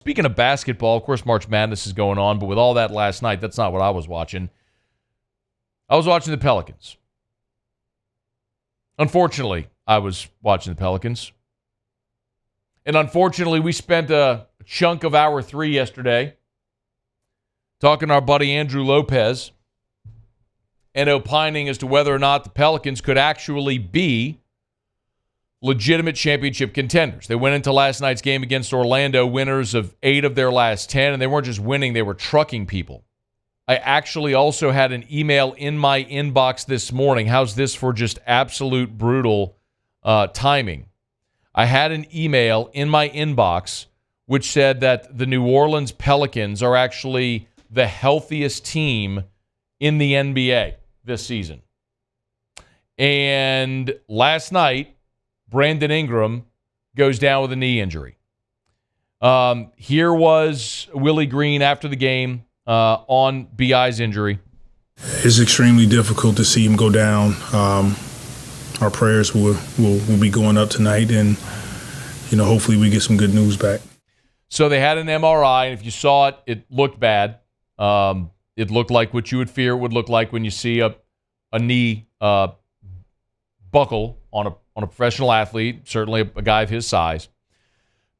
Speaking of basketball, of course, March Madness is going on, but with all that last night, that's not what I was watching. I was watching the Pelicans. Unfortunately, I was watching the Pelicans. And unfortunately, we spent a chunk of hour 3 yesterday talking to our buddy Andrew Lopez and opining as to whether or not the Pelicans could actually be legitimate championship contenders. They went into last night's game against Orlando, winners of 8 of their last 10, and they weren't just winning, they were trucking people. I actually also had an email in my inbox this morning. How's this for just absolute brutal timing? I had an email in my inbox which said that the New Orleans Pelicans are actually the healthiest team in the NBA this season. And last night, Brandon Ingram goes down with a knee injury. Here was Willie Green after the game on BI's injury. It's extremely difficult to see him go down. Our prayers will be going up tonight, and hopefully we get some good news back. So they had an MRI, and if you saw it, it looked bad. It looked like what you would fear it would look like when you see a knee buckle on a professional athlete, certainly a guy of his size.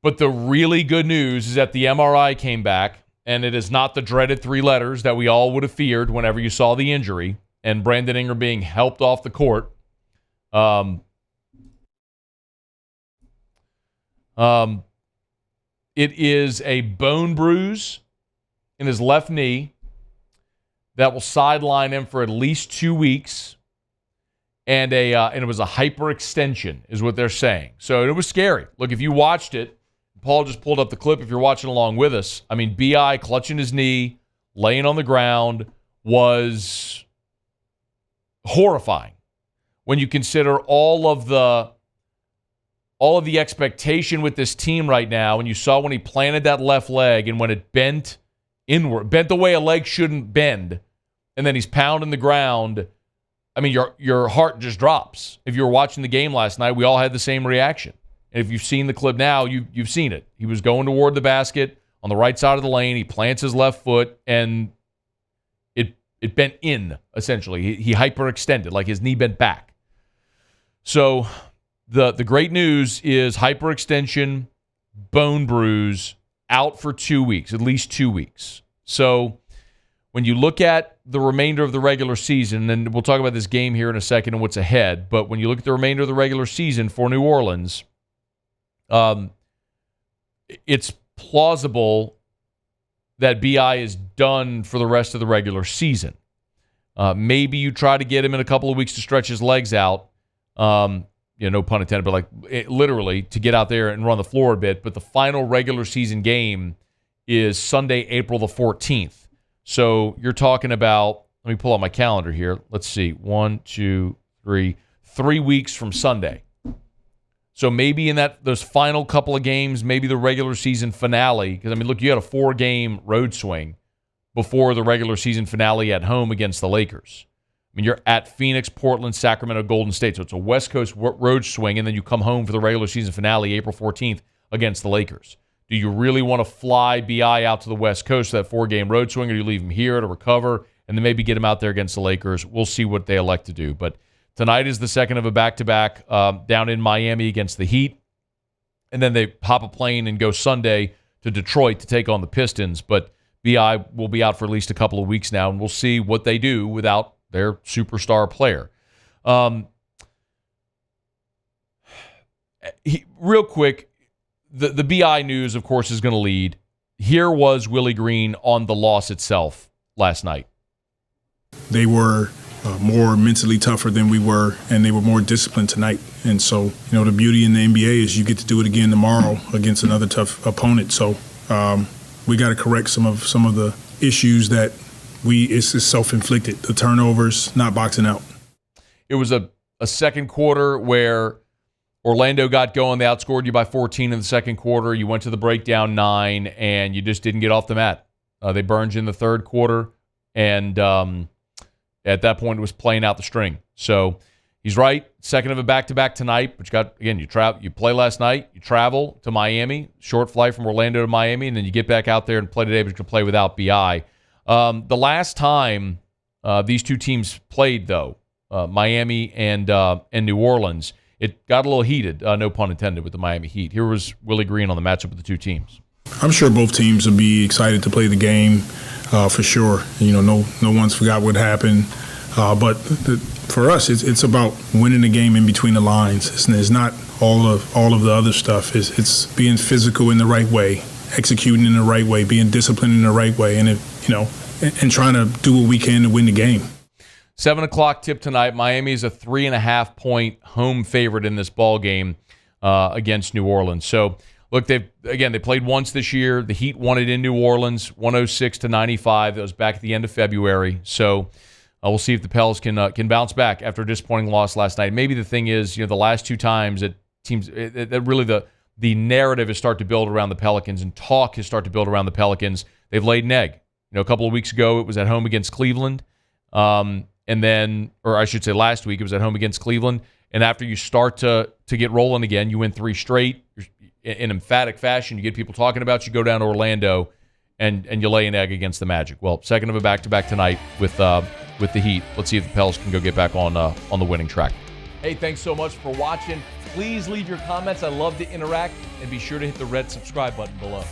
But the really good news is that the MRI came back, and it is not the dreaded 3 letters that we all would have feared whenever you saw the injury and Brandon Ingram being helped off the court. It is a bone bruise in his left knee that will sideline him for at least 2 weeks. And it was a hyperextension, is what they're saying. So it was scary. Look, if you watched it, Paul just pulled up the clip. If you're watching along with us, I mean, BI clutching his knee, laying on the ground, was horrifying when you consider all of the expectation with this team right now. And you saw when he planted that left leg and when it bent inward, bent the way a leg shouldn't bend, and then he's pounding the ground. I mean, your heart just drops. If you were watching the game last night, we all had the same reaction. And if you've seen the clip now, you've seen it. He was going toward the basket on the right side of the lane. He plants his left foot, and it bent in, essentially. He hyperextended, like his knee bent back. So the great news is hyperextension, bone bruise, out for 2 weeks, at least 2 weeks. So when you look at the remainder of the regular season, and we'll talk about this game here in a second and what's ahead, but when you look at the remainder of the regular season for New Orleans, it's plausible that BI is done for the rest of the regular season. Maybe you try to get him in a couple of weeks to stretch his legs out, no pun intended, but literally to get out there and run the floor a bit. But the final regular season game is Sunday, April the 14th. So you're talking about, let me pull out my calendar here. Let's see, 1, 2, 3 weeks from Sunday. So maybe in those final couple of games, maybe the regular season finale, because, look, you had a 4-game road swing before the regular season finale at home against the Lakers. You're at Phoenix, Portland, Sacramento, Golden State. So it's a West Coast road swing, and then you come home for the regular season finale April 14th against the Lakers. Do you really want to fly BI out to the West Coast for that 4-game road swing, or do you leave him here to recover and then maybe get him out there against the Lakers? We'll see what they elect to do. But tonight is the second of a back-to-back down in Miami against the Heat. And then they hop a plane and go Sunday to Detroit to take on the Pistons. But BI will be out for at least a couple of weeks now, and we'll see what they do without their superstar player. Real quick, the BI news, of course, is going to lead. Here was Willie Green on the loss itself last night. They were more mentally tougher than we were, and they were more disciplined tonight. And so, the beauty in the NBA is you get to do it again tomorrow against another tough opponent. So we got to correct some of the issues that it's self-inflicted. The turnovers, not boxing out. It was a second quarter where Orlando got going. They outscored you by 14 in the second quarter. You went to the breakdown 9, and you just didn't get off the mat. They burned you in the third quarter, and at that point it was playing out the string. So He's right. Second of a back-to-back tonight, but you play last night, you travel to Miami, short flight from Orlando to Miami, and then you get back out there and play today, but you can play without BI. The last time these two teams played, though, Miami and New Orleans, it got a little heated, no pun intended, with the Miami Heat. Here was Willie Green on the matchup of the two teams. I'm sure both teams will be excited to play the game for sure. No one's forgot what happened. But for us, it's about winning the game in between the lines. It's not all of the other stuff. It's being physical in the right way, executing in the right way, being disciplined in the right way, and trying to do what we can to win the game. 7 o'clock tip tonight. Miami is a 3.5-point home favorite in this ball game against New Orleans. So, look, they played once this year. The Heat won it in New Orleans, 106-95. That was back at the end of February. So we'll see if the Pels can bounce back after a disappointing loss last night. Maybe the thing is, the last two times it seems that really the narrative has started to build around the Pelicans and talk has started to build around the Pelicans. They've laid an egg. A couple of weeks ago it was at home against Cleveland. And then, or I should say last week, it was at home against Cleveland. And after you start to get rolling again, you win 3 straight in emphatic fashion. You get people talking about you, go down to Orlando, and you lay an egg against the Magic. Well, second of a back-to-back tonight with the Heat. Let's see if the Pels can go get back on the winning track. Hey, thanks so much for watching. Please leave your comments. I love to interact. And be sure to hit the red subscribe button below.